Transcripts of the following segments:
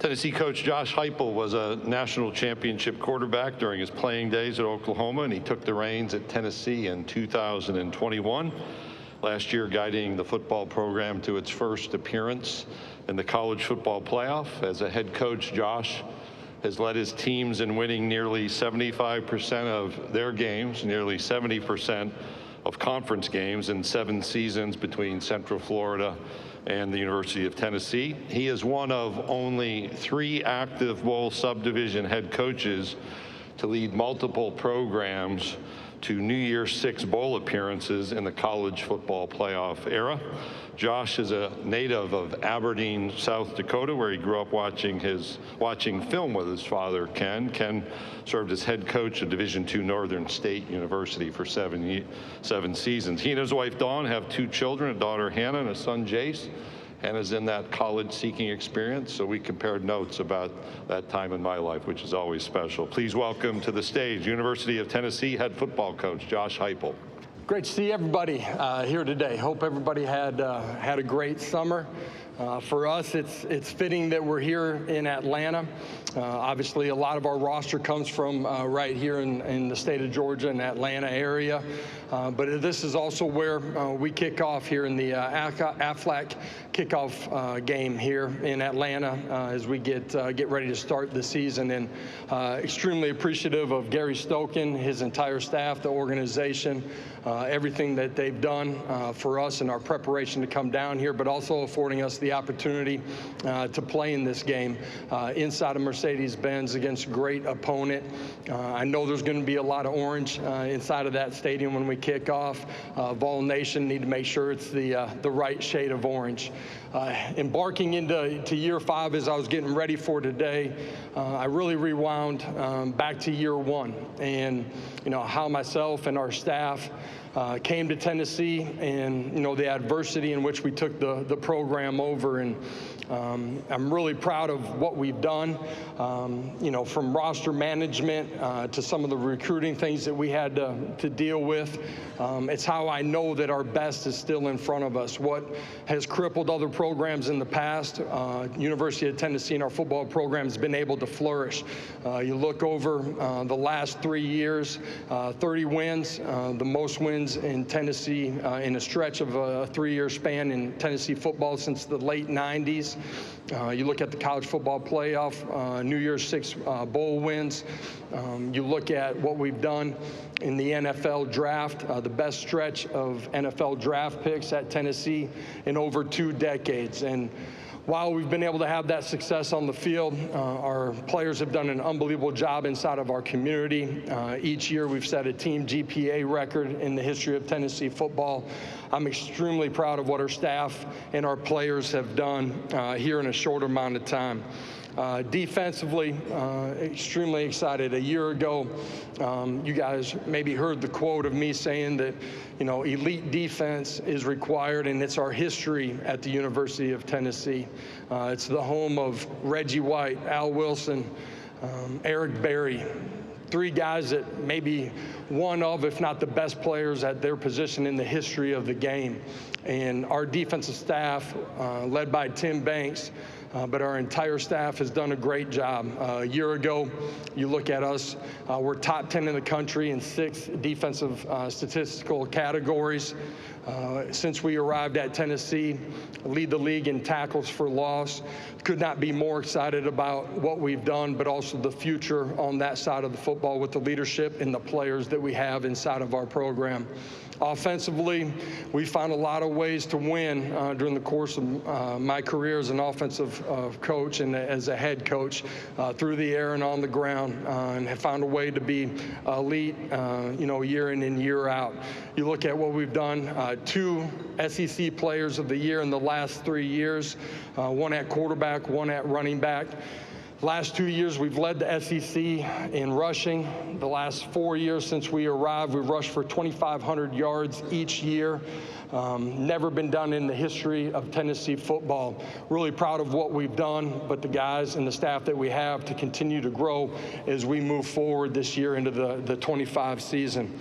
Tennessee coach Josh Heupel was a national championship quarterback during his playing days at Oklahoma, and he took the reins at Tennessee in 2021. Last year, guiding the football program to its first appearance in the college football playoff. As a head coach, Josh has led his teams in winning nearly 75% of their games, nearly 70% of conference games in 7 seasons between Central Florida and the University of Tennessee. He is one of only 3 active bowl subdivision head coaches to lead multiple programs to New Year's 6 bowl appearances in the college football playoff era. Josh is a native of Aberdeen, South Dakota, where he grew up watching film with his father, Ken. Ken served as head coach of Division II Northern State University for 7 seasons. He and his wife, Dawn, have 2 children, a daughter, Hannah, and a son, Jace. Hannah's in that college-seeking experience, so we compared notes about that time in my life, which is always special. Please welcome to the stage University of Tennessee head football coach Josh Heupel. Great to see everybody here today. Hope everybody had a great summer. For us, it's fitting that we're here in Atlanta. Obviously, a lot of our roster comes from right here in the state of Georgia and Atlanta area. But this is also where we kick off here in the AFLAC kickoff game here in Atlanta as we get ready to start the season. And extremely appreciative of Gary Stokin, his entire staff, the organization, everything that they've done for us in our preparation to come down here, but also affording us the opportunity to play in this game inside of Mercedes-Benz against a great opponent. I know there's going to be a lot of orange inside of that stadium when we kick off. Vol Nation need to make sure it's the right shade of orange. Embarking into year 5 as I was getting ready for today, I really rewound back to year 1 and how myself and our staff came to Tennessee and the adversity in which we took the program over. And I'm really proud of what we've done, from roster management to some of the recruiting things that we had to deal with. It's how I know that our best is still in front of us. What has crippled other programs in the past, University of Tennessee and our football program has been able to flourish. You look over the last 3 years, 30 wins, the most wins in Tennessee in a stretch of a 3-year span in Tennessee football since the late 90s. You look at the college football playoff, New Year's 6 bowl wins. You look at what we've done in the NFL draft, the best stretch of NFL draft picks at Tennessee in over 2 decades. And while we've been able to have that success on the field, our players have done an unbelievable job inside of our community. Each year we've set a team GPA record in the history of Tennessee football. I'm extremely proud of what our staff and our players have done here in a short amount of time. Defensively, extremely excited. A year ago, you guys maybe heard the quote of me saying that, elite defense is required, and it's our history at the University of Tennessee. It's the home of Reggie White, Al Wilson, Eric Berry. 3 guys that may be one of, if not the best players at their position in the history of the game. And our defensive staff, led by Tim Banks, but our entire staff has done a great job. A year ago, you look at us, we're top 10 in the country in 6 defensive statistical categories. Since we arrived at Tennessee, lead the league in tackles for loss. Could not be more excited about what we've done, but also the future on that side of the football with the leadership and the players that we have inside of our program. Offensively, we found a lot of ways to win during the course of my career as an offensive coach and as a head coach through the air and on the ground, and have found a way to be elite, year in and year out. You look at what we've done, 2 SEC Players of the Year in the last 3 years, 1 at quarterback, 1 at running back. Last 2 years, we've led the SEC in rushing. The last 4 years since we arrived, we've rushed for 2,500 yards each year. Never been done in the history of Tennessee football. Really proud of what we've done, but the guys and the staff that we have to continue to grow as we move forward this year into the 25 season.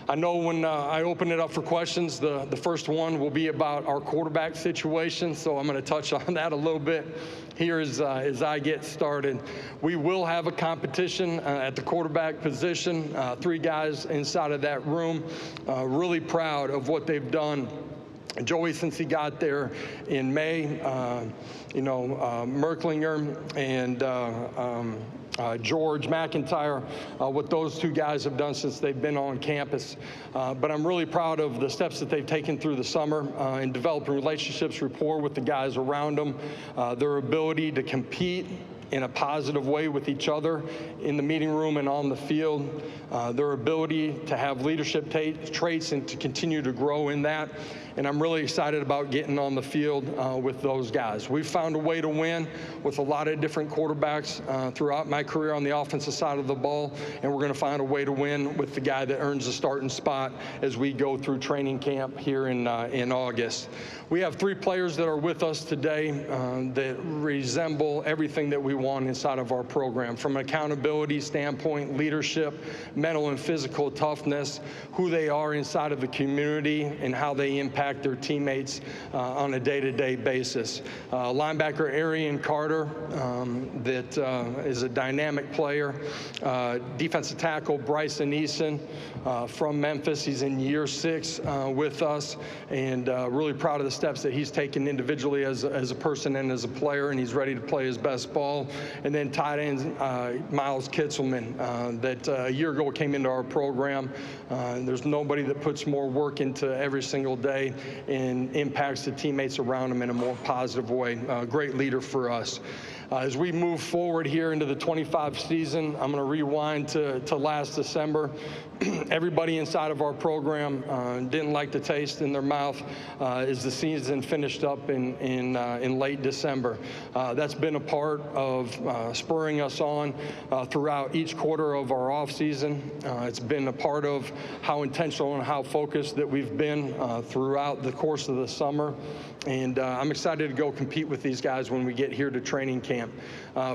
I know when I open it up for questions, the first one will be about our quarterback situation, so I'm going to touch on that a little bit here as I get started. We will have a competition at the quarterback position, 3 guys inside of that room. Really proud of what they've done. Joey, since he got there in May, Merklinger and George McIntyre, what those 2 guys have done since they've been on campus. But I'm really proud of the steps that they've taken through the summer in developing relationships, rapport with the guys around them, their ability to compete in a positive way with each other in the meeting room and on the field, their ability to have leadership traits and to continue to grow in that. And I'm really excited about getting on the field with those guys. We've found a way to win with a lot of different quarterbacks throughout my career on the offensive side of the ball, and we're going to find a way to win with the guy that earns the starting spot as we go through training camp here in August. We have 3 players that are with us today that resemble everything that we want inside of our program, from an accountability standpoint, leadership, mental and physical toughness, who they are inside of the community, and how they impact their teammates on a day-to-day basis. Linebacker Arian Carter, that is a dynamic player. Defensive tackle Bryson Eason from Memphis. He's in year 6 with us, and really proud of the steps that he's taken individually as a person and as a player, and he's ready to play his best ball. And then tight end Miles Kitzelman, that a year ago came into our program. There's nobody that puts more work into every single day and impacts the teammates around him in a more positive way. Great leader for us. As we move forward here into the 25 season, I'm going to rewind to last December. Everybody inside of our program didn't like the taste in their mouth as the season finished up in late December. That's been a part of spurring us on throughout each quarter of our off season. It's been a part of how intentional and how focused that we've been throughout the course of the summer. And I'm excited to go compete with these guys when we get here to training camp.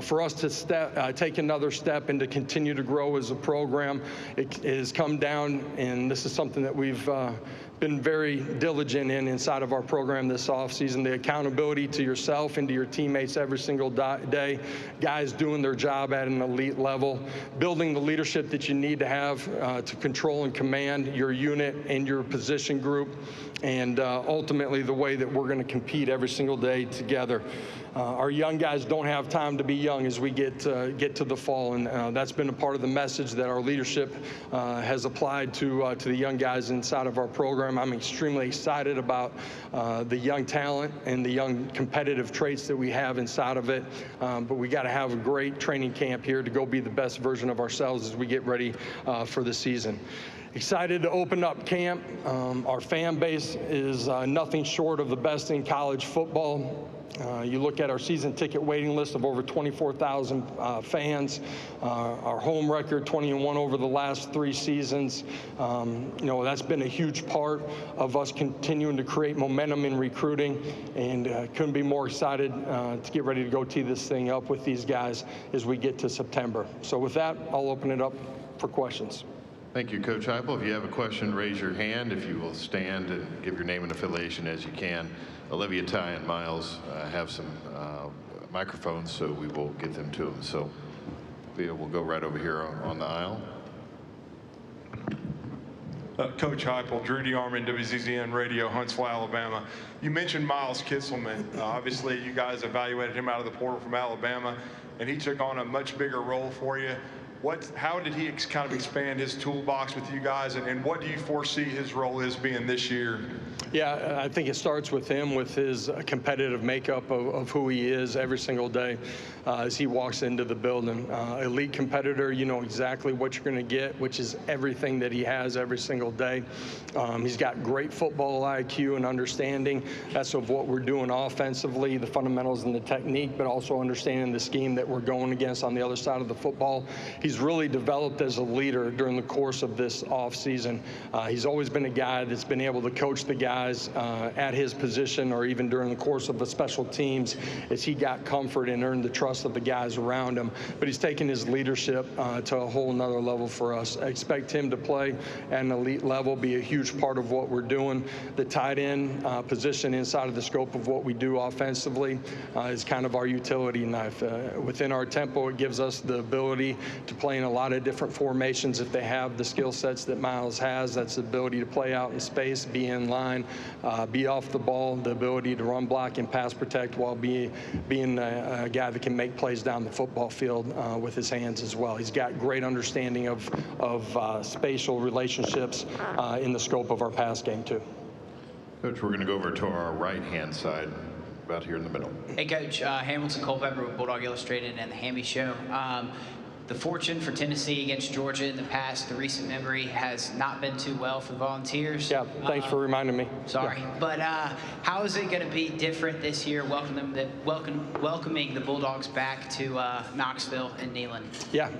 For us to take another step and to continue to grow as a program, it has come down, and this is something that we've been very diligent inside of our program this offseason, the accountability to yourself and to your teammates every single day, guys doing their job at an elite level, building the leadership that you need to have to control and command your unit and your position group, and ultimately the way that we're going to compete every single day together. Our young guys don't have time to be young as we get to the fall, and that's been a part of the message that our leadership has applied to the young guys inside of our program. I'm extremely excited about the young talent and the young competitive traits that we have inside of it, but we got to have a great training camp here to go be the best version of ourselves as we get ready for the season. Excited to open up camp. Our fan base is nothing short of the best in college football. You look at our season ticket waiting list of over 24,000 fans, our home record 20-1 over the last 3 seasons. That's been a huge part of us continuing to create momentum in recruiting, and couldn't be more excited to get ready to go tee this thing up with these guys as we get to September. So with that, I'll open it up for questions. Thank you, Coach Heupel. If you have a question, raise your hand. If you will stand and give your name and affiliation as you can. Olivia, Ty, and Miles have some microphones, so we will get them to them. So we'll go right over here on the aisle. Coach Heupel, Drew DeArmond, WZZN Radio, Huntsville, Alabama. You mentioned Miles Kitzelman. Obviously, you guys evaluated him out of the portal from Alabama, and he took on a much bigger role for you. How did he kind of expand his toolbox with you guys, and what do you foresee his role is being this year? Yeah, I think it starts with him, with his competitive makeup of who he is every single day as he walks into the building. Elite competitor, you know exactly what you're going to get, which is everything that he has every single day. He's got great football IQ and understanding. That's of what we're doing offensively, the fundamentals and the technique, but also understanding the scheme that we're going against on the other side of the football. he's really developed as a leader during the course of this offseason. He's always been a guy that's been able to coach the guys at his position, or even during the course of the special teams, as he got comfort and earned the trust of the guys around him. But he's taken his leadership to a whole nother level for us. I expect him to play at an elite level, be a huge part of what we're doing. The tight end position inside of the scope of what we do offensively is kind of our utility knife. Within our tempo, it gives us the ability to play in a lot of different formations if they have the skill sets that Miles has. That's the ability to play out in space, be in line, be off the ball, the ability to run block and pass protect while being a guy that can make plays down the football field with his hands as well. He's got great understanding of spatial relationships in the scope of our pass game too. Coach, we're going to go over to our right-hand side, about here in the middle. Hey, Coach. Hamilton Culpepper with Bulldog Illustrated and the Hammy Show. The fortune for Tennessee against Georgia in the past, the recent memory, has not been too well for the Volunteers. Yeah, thanks for reminding me. Sorry. Yeah. But how is it going to be different this year, welcoming the Bulldogs back to Knoxville and Neyland? Yeah,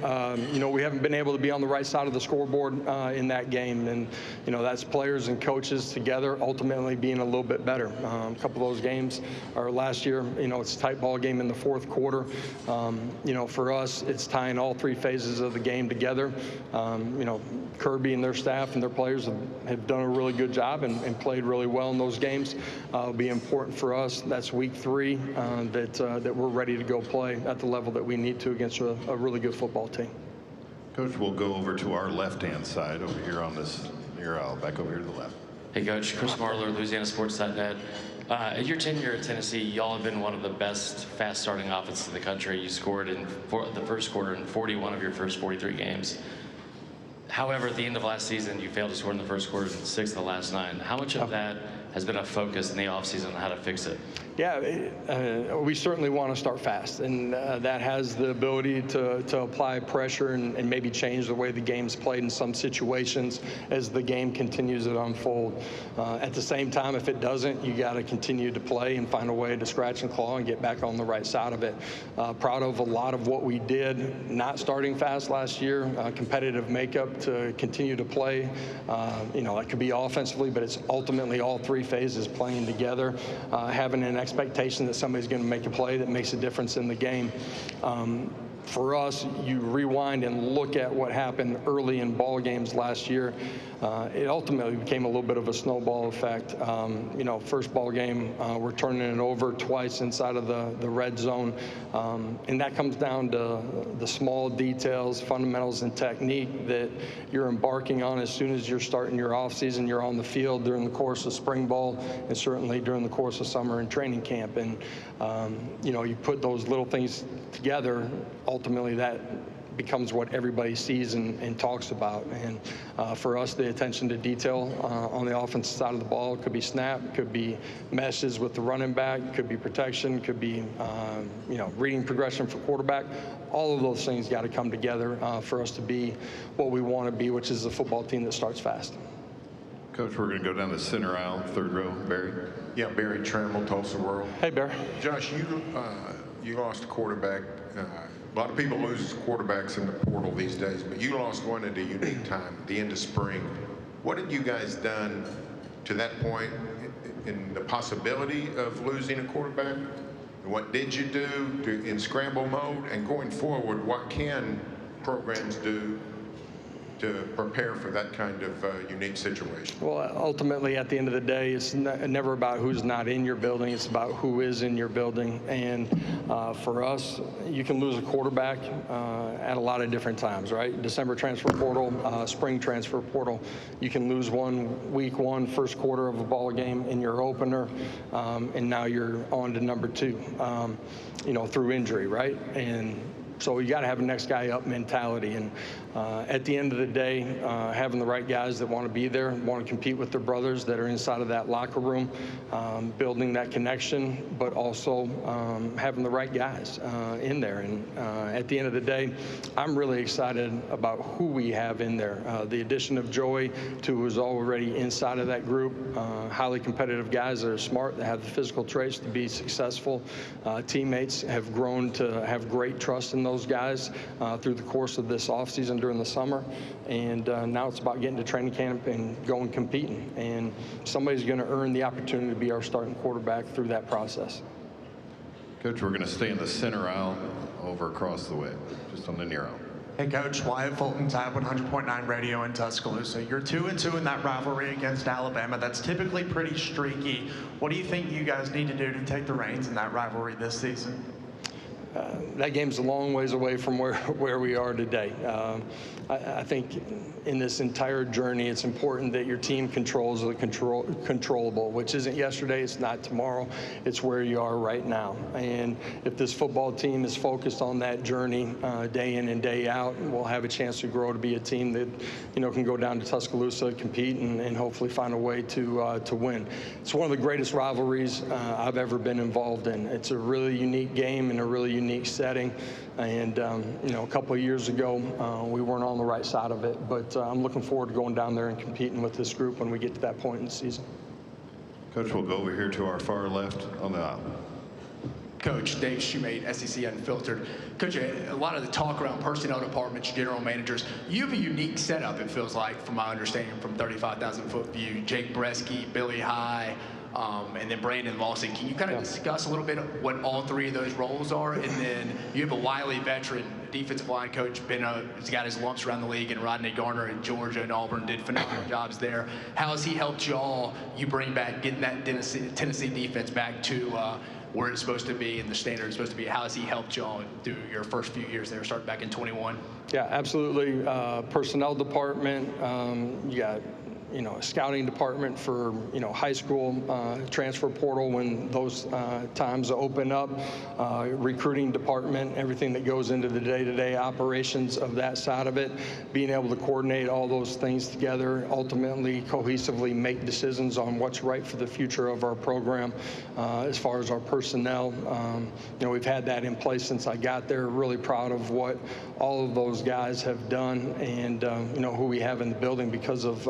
we haven't been able to be on the right side of the scoreboard in that game. And, that's players and coaches together ultimately being a little bit better. A couple of those games, or last year, it's a tight ball game in the fourth quarter. For us, it's tying all three phases of the game together. Kirby and their staff and their players have done a really good job and played really well in those games. It'll be important for us. That's week 3 that we're ready to go play at the level that we need to against a really good football team. Coach, we'll go over to our left-hand side over here on this near aisle, back over here to the left. Hey, Coach. Chris Marler, LouisianaSports.net. At your tenure at Tennessee, y'all have been one of the best fast-starting offenses in the country. You scored in the first quarter in 41 of your first 43 games. However, at the end of last season, you failed to score in the first quarter in 6 of the last 9. How much of that has been a focus in the offseason on how to fix it? Yeah, we certainly want to start fast, and that has the ability to apply pressure and maybe change the way the game's played in some situations as the game continues to unfold. At the same time, if it doesn't, you got to continue to play and find a way to scratch and claw and get back on the right side of it. Proud of a lot of what we did, not starting fast last year, competitive makeup to continue to play. It could be offensively, but it's ultimately all 3 phases playing together, having an expectation that somebody's going to make a play that makes a difference in the game. For us, you rewind and look at what happened early in ball games last year. It ultimately became a little bit of a snowball effect. First ball game, we're turning it over twice inside of the red zone. And that comes down to the small details, fundamentals, and technique that you're embarking on as soon as you're starting your offseason. You're on the field during the course of spring ball and certainly during the course of summer and training camp. And, you put those little things together, ultimately that becomes what everybody sees and talks about. And for us, the attention to detail on the offensive side of the ball could be snap, could be meshes with the running back, could be protection, could be reading progression for quarterback. All of those things got to come together for us to be what we want to be, which is a football team that starts fast. Coach, we're going to go down the center aisle, 3rd row. Barry. Yeah, Barry Trammell, Tulsa World. Hey, Bear. Josh, you lost a quarterback. A lot of people lose quarterbacks in the portal these days, but you lost one at a unique time, the end of spring. What had you guys done to that point in the possibility of losing a quarterback? What did you do in scramble mode? And going forward, what can programs do to prepare for that kind of unique situation? Well, ultimately, at the end of the day, it's never about who's not in your building. It's about who is in your building. And for us, you can lose a quarterback at a lot of different times, right? December transfer portal, spring transfer portal. You can lose one week 1, first quarter of a ball game in your opener, and now you're on to number 2, through injury, right? And so you got to have a next guy up mentality. And at the end of the day, having the right guys that want to be there, want to compete with their brothers that are inside of that locker room, building that connection, but also having the right guys in there. And at the end of the day, I'm really excited about who we have in there. The addition of Joey, who was already inside of that group, highly competitive guys that are smart, that have the physical traits to be successful. Teammates have grown to have great trust in those guys through the course of this offseason during the summer. And now it's about getting to training camp and going competing. And somebody's going to earn the opportunity to be our starting quarterback through that process. Coach, we're going to stay in the center aisle over across the way, just on the near aisle. Hey, Coach. Wyatt Fulton, Tab 100.9 Radio in Tuscaloosa. You're 2-2 in that rivalry against Alabama. That's typically pretty streaky. What do you think you guys need to do to take the reins in that rivalry this season? That game's a long ways away from where we are today. I think in this entire journey, it's important that your team controls the controllable, which isn't yesterday, it's not tomorrow, it's where you are right now. And if this football team is focused on that journey day in and day out, we'll have a chance to grow to be a team that can go down to Tuscaloosa, compete, and hopefully find a way to win. It's one of the greatest rivalries I've ever been involved in. It's a really unique game and a really unique setting. And, a couple of years ago, we weren't on the right side of it. But I'm looking forward to going down there and competing with this group when we get to that point in the season. Coach, we'll go over here to our far left on the aisle. Coach Dave Shoemate, SEC Unfiltered. Coach, a lot of the talk around personnel departments, general managers, you have a unique setup, it feels like, from my understanding, from 35,000-foot view. Jake Bresky, Billy High, and then Brandon Lawson. Can you kind of discuss a little bit what all three of those roles are? And then you have a wily veteran defensive line coach, he's got his lumps around the league, and Rodney Garner in Georgia and Auburn did phenomenal jobs there. How has he helped you bring back, getting that Tennessee defense back to where it's supposed to be and the standard it's supposed to be? How has he helped y'all through your first few years there, starting back in 21? Yeah, absolutely. Personnel department, you got a scouting department for, high school transfer portal when those times open up, recruiting department, everything that goes into the day-to-day operations of that side of it, being able to coordinate all those things together, ultimately cohesively make decisions on what's right for the future of our program. As far as our personnel, we've had that in place since I got there. Really proud of what all of those guys have done and, who we have in the building because of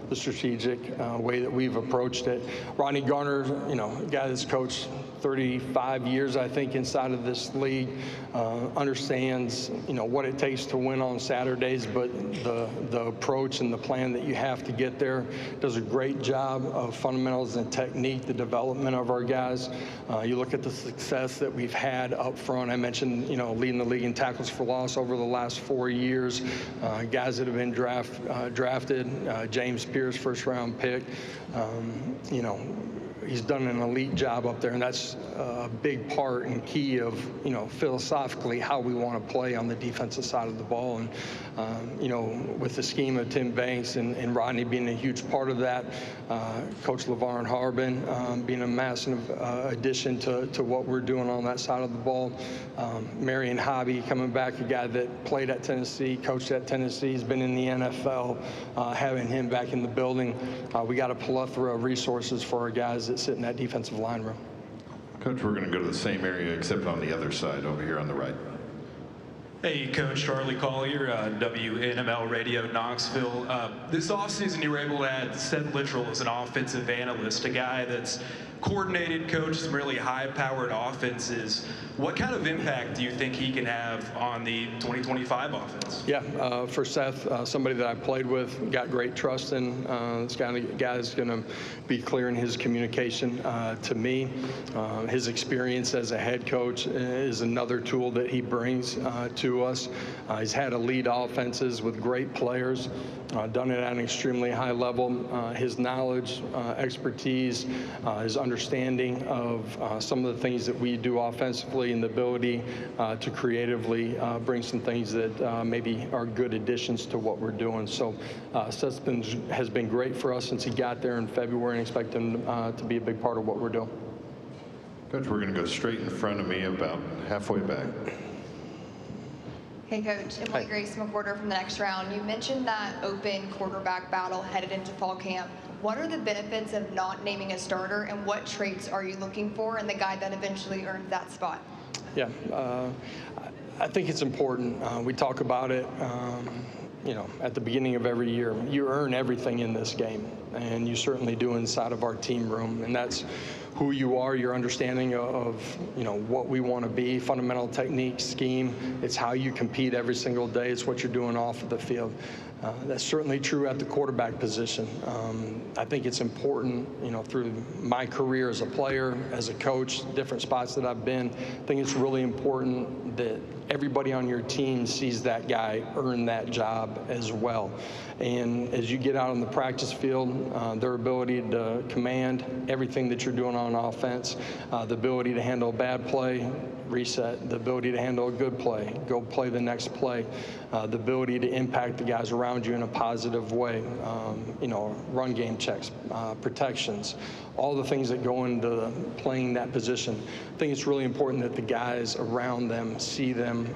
the strategic way that we've approached it. Rodney Garner, a guy that's coached 35 years, I think, inside of this league, understands, what it takes to win on Saturdays, but the approach and the plan that you have to get there. Does a great job of fundamentals and technique, the development of our guys. You look at the success that we've had up front. I mentioned, leading the league in tackles for loss over the last 4 years. Guys that have been drafted, James Pierce, first-round pick. He's done an elite job up there, and that's a big part and key of, philosophically how we want to play on the defensive side of the ball. And, with the scheme of Tim Banks and Rodney being a huge part of that, Coach LeVarn Harbin being a massive addition to what we're doing on that side of the ball. Marion Hobby coming back, a guy that played at Tennessee, coached at Tennessee, has been in the NFL, having him back in the building. We got a plethora of resources for our guys that sit in that defensive line room. Coach, we're going to go to the same area except on the other side over here on the right. Hey, Coach, Charlie Collier, WNML Radio, Knoxville. This offseason, you were able to add Seth Littrell as an offensive analyst, a guy that's coordinated, coached some really high-powered offenses. What kind of impact do you think he can have on the 2025 offense? Yeah, for Seth, somebody that I played with, got great trust in. This guy is going to be clear in his communication to me. His experience as a head coach is another tool that he brings to us. He's had elite offenses with great players, done it at an extremely high level. His knowledge, expertise, his understanding of some of the things that we do offensively and the ability to creatively bring some things that maybe are good additions to what we're doing. So Seth has been great for us since he got there in February, and expect him to be a big part of what we're doing. Coach, we're going to go straight in front of me about halfway back. Hey, Coach. Emily Grace McWhorter from the next round. You mentioned that open quarterback battle headed into fall camp. What are the benefits of not naming a starter, and what traits are you looking for in the guy that eventually earned that spot? Yeah, I think it's important. We talk about it, at the beginning of every year. You earn everything in this game, and you certainly do inside of our team room, and that's who you are, your understanding of what we want to be, fundamental technique, scheme. It's how you compete every single day. It's what you're doing off of the field. That's certainly true at the quarterback position. I think it's important, through my career as a player, as a coach, different spots that I've been, I think it's really important that everybody on your team sees that guy earn that job as well. And as you get out on the practice field, their ability to command everything that you're doing on offense, the ability to handle a bad play, reset, the ability to handle a good play, go play the next play, the ability to impact the guys around you in a positive way, run game checks, protections, all the things that go into playing that position. I think it's really important that the guys around them see them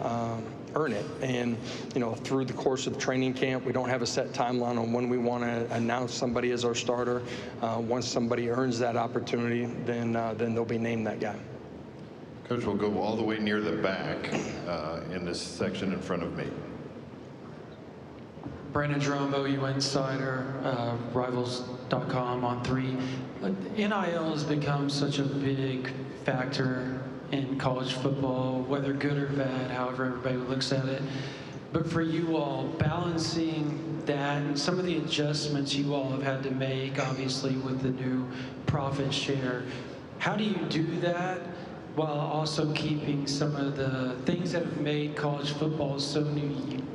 earn it. And, through the course of training camp, we don't have a set timeline on when we want to announce somebody as our starter. Once somebody earns that opportunity, then they'll be named that guy. Coach, we'll go all the way near the back in this section in front of me. Brandon Jerombo, you insider, Rivals.com on 3. NIL has become such a big factor in college football, whether good or bad, however everybody looks at it. But for you all, balancing that and some of the adjustments you all have had to make, obviously with the new profit share, how do you do that while also keeping some of the things that have made college football so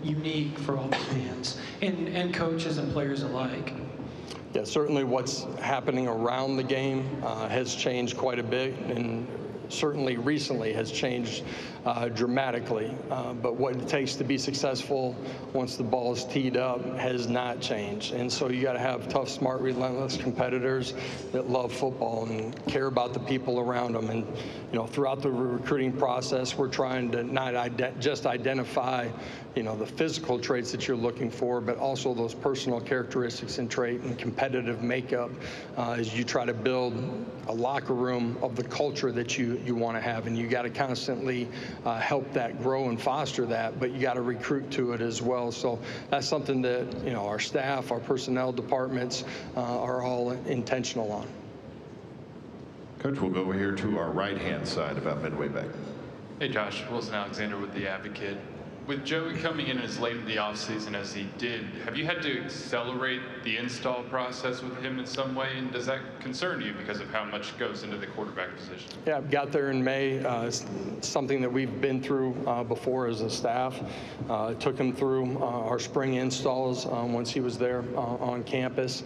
unique for all the fans and coaches and players alike? Yeah, certainly what's happening around the game has changed quite a bit, and certainly recently has changed dramatically. But what it takes to be successful once the ball is teed up has not changed. And so you got to have tough, smart, relentless competitors that love football and care about the people around them. And throughout the recruiting process, we're trying to not just identify the physical traits that you're looking for, but also those personal characteristics and trait and competitive makeup as you try to build a locker room of the culture that you want to have. And you got to constantly help that grow and foster that, but you got to recruit to it as well. So that's something that our staff, our personnel departments are all intentional on. Coach, we'll go over here to our right-hand side, about midway back. Hey Josh, Wilson Alexander with The Advocate. With Joey coming in as late in the offseason as he did, have you had to accelerate the install process with him in some way? And does that concern you because of how much goes into the quarterback position? Yeah, I got there in May. It's something that we've been through before as a staff. Took him through our spring installs once he was there on campus.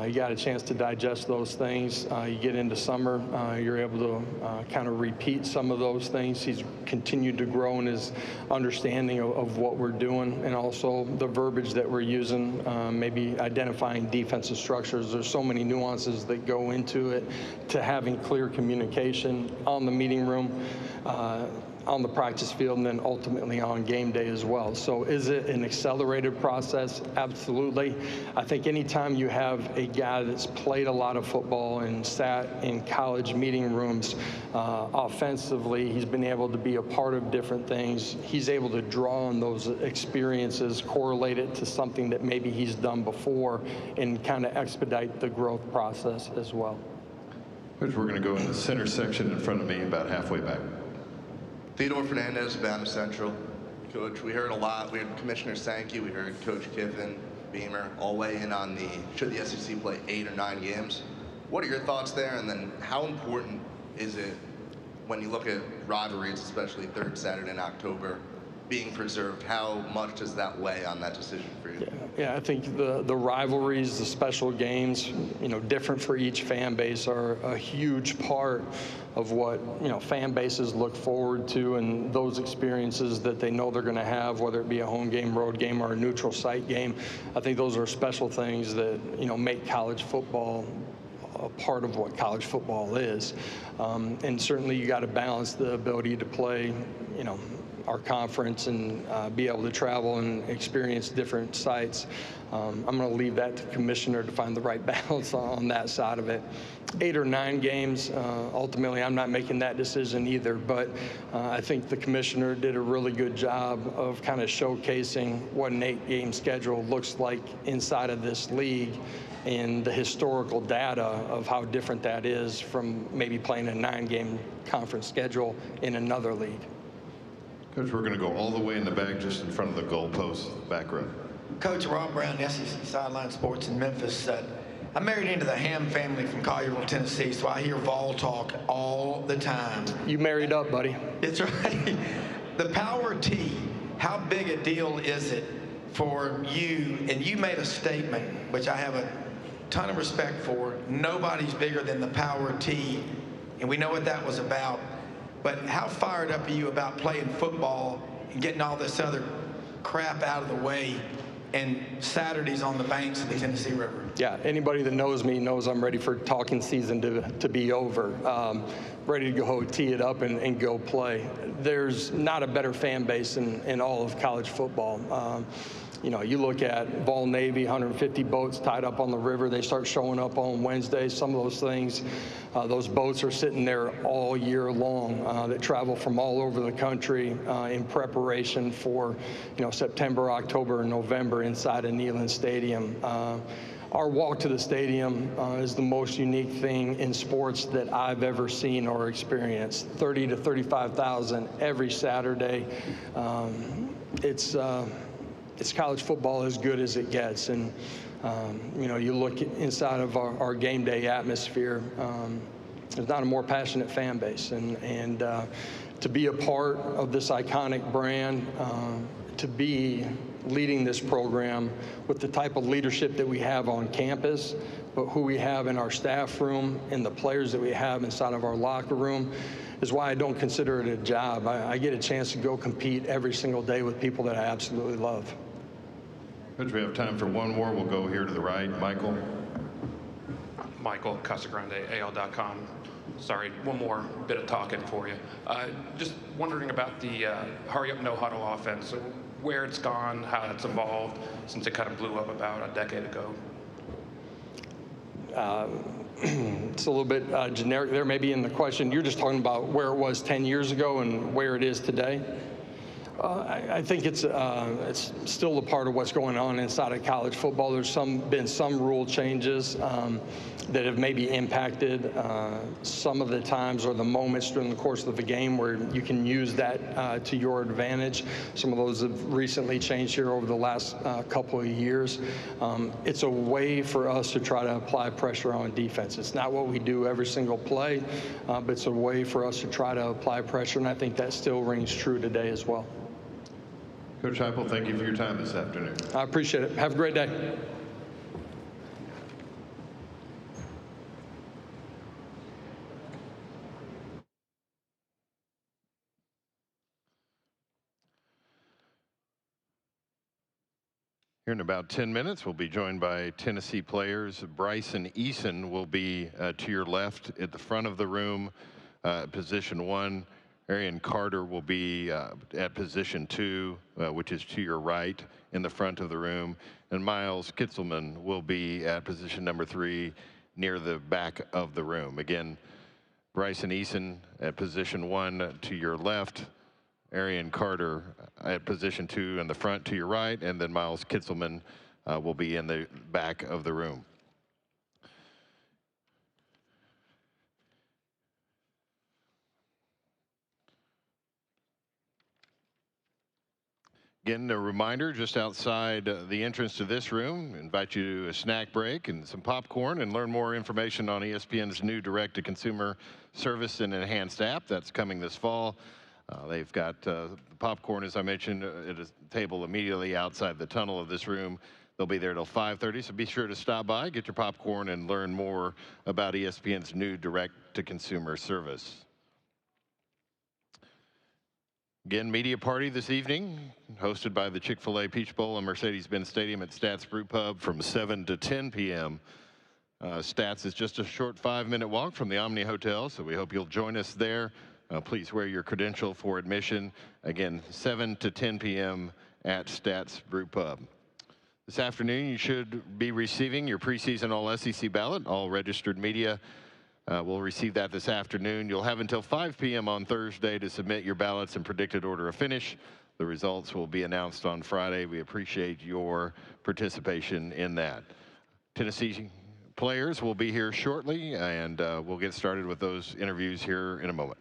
You got a chance to digest those things. You get into summer, you're able to kind of repeat some of those things. He's continued to grow in his understanding of what we're doing, and also the verbiage that we're using, maybe identifying defensive structures. There's so many nuances that go into it, to having clear communication on the meeting room, on the practice field, and then ultimately on game day as well. So is it an accelerated process? Absolutely. I think anytime you have a guy that's played a lot of football and sat in college meeting rooms, offensively, he's been able to be a part of different things. He's able to draw on those experiences, correlate it to something that maybe he's done before, and kind of expedite the growth process as well. Coach, we're going to go in the center section in front of me, about halfway back. Theodore Fernandez, Bama Central. Coach, we heard a lot. We heard Commissioner Sankey, we heard Coach Kiffin, Beamer, all weigh in on should the SEC play 8 or 9 games. What are your thoughts there? And then how important is it when you look at rivalries, especially third Saturday in October, being preserved? How much does that weigh on that decision for you? Yeah, I think the rivalries, the special games, different for each fan base, are a huge part of what fan bases look forward to, and those experiences that they know they're going to have, whether it be a home game, road game, or a neutral site game. I think those are special things that make college football a part of what college football is. And certainly you got to balance the ability to play our conference and be able to travel and experience different sites. I'm going to leave that to the commissioner to find the right balance on that side of it. 8 or 9 games, ultimately I'm not making that decision either, but I think the commissioner did a really good job of kind of showcasing what an 8-game schedule looks like inside of this league and the historical data of how different that is from maybe playing a 9-game conference schedule in another league. Coach, we're going to go all the way in the back, just in front of the goalpost, back row. Coach Rob Brown, SEC Sideline Sports in Memphis, said, I'm married into the Ham family from Collierville, Tennessee, so I hear Vol talk all the time. You married up, buddy. It's right. The Power T, how big a deal is it for you? And you made a statement, which I have a ton of respect for. Nobody's bigger than the Power T, and we know what that was about. But how fired up are you about playing football and getting all this other crap out of the way and Saturdays on the banks of the Tennessee River? Yeah, anybody that knows me knows I'm ready for talking season to be over. Ready to go tee it up and go play. There's not a better fan base in all of college football. You know, you look at Vol Navy, 150 boats tied up on the river. They start showing up on Wednesdays. Some of those things, those boats are sitting there all year long that travel from all over the country in preparation for, you know, September, October, and November inside of Neyland Stadium. Our walk to the stadium is the most unique thing in sports that I've ever seen or experienced. 30 to 35,000 every Saturday. It's college football as good as it gets. And, you know, you look inside of our game day atmosphere, there's not a more passionate fan base. And to be a part of this iconic brand, to be leading this program with the type of leadership that we have on campus, but who we have in our staff room and the players that we have inside of our locker room is why I don't consider it a job. I get a chance to go compete every single day with people that I absolutely love. Coach, we have time for one more. We'll go here to the right. Michael. Michael Casagrande, AL.com. Sorry, one more bit of talking for you. Just wondering about the hurry up, no huddle offense, where it's gone, how it's evolved since it kind of blew up about a decade ago. It's a little bit generic there maybe in the question. You're just talking about where it was 10 years ago and where it is today. I think it's still a part of what's going on inside of college football. There's been some rule changes that have maybe impacted some of the times or the moments during the course of the game where you can use that to your advantage. Some of those have recently changed here over the last couple of years. It's a way for us to try to apply pressure on defense. It's not what we do every single play, but it's a way for us to try to apply pressure, and I think that still rings true today as well. Coach Heupel, thank you for your time this afternoon. I appreciate it. Have a great day. Here in about 10 minutes, we'll be joined by Tennessee players. Bryson Eason will be to your left at the front of the room, position 1. Arian Carter will be at position 2, which is to your right in the front of the room. And Miles Kitzelman will be at position number 3 near the back of the room. Again, Bryson Eason at position 1 to your left. Arian Carter at position 2 in the front to your right. And then Miles Kitzelman will be in the back of the room. Again, a reminder, just outside the entrance to this room, invite you to a snack break and some popcorn and learn more information on ESPN's new direct-to-consumer service and enhanced app that's coming this fall. They've got the popcorn, as I mentioned, at a table immediately outside the tunnel of this room. They'll be there till 5:30, so be sure to stop by, get your popcorn, and learn more about ESPN's new direct-to-consumer service. Again, media party this evening, hosted by the Chick-fil-A Peach Bowl and Mercedes-Benz Stadium at Stats Brew Pub from 7 to 10 p.m. Stats is just a short 5-minute walk from the Omni Hotel, so we hope you'll join us there. please wear your credential for admission. Again, 7 to 10 p.m. at Stats Brew Pub. This afternoon, you should be receiving your preseason All-SEC ballot. All registered media will receive that this afternoon. You'll have until 5 p.m. on Thursday to submit your ballots and predicted order of finish. The results will be announced on Friday. We appreciate your participation in that. Tennessee players will be here shortly, and we'll get started with those interviews here in a moment.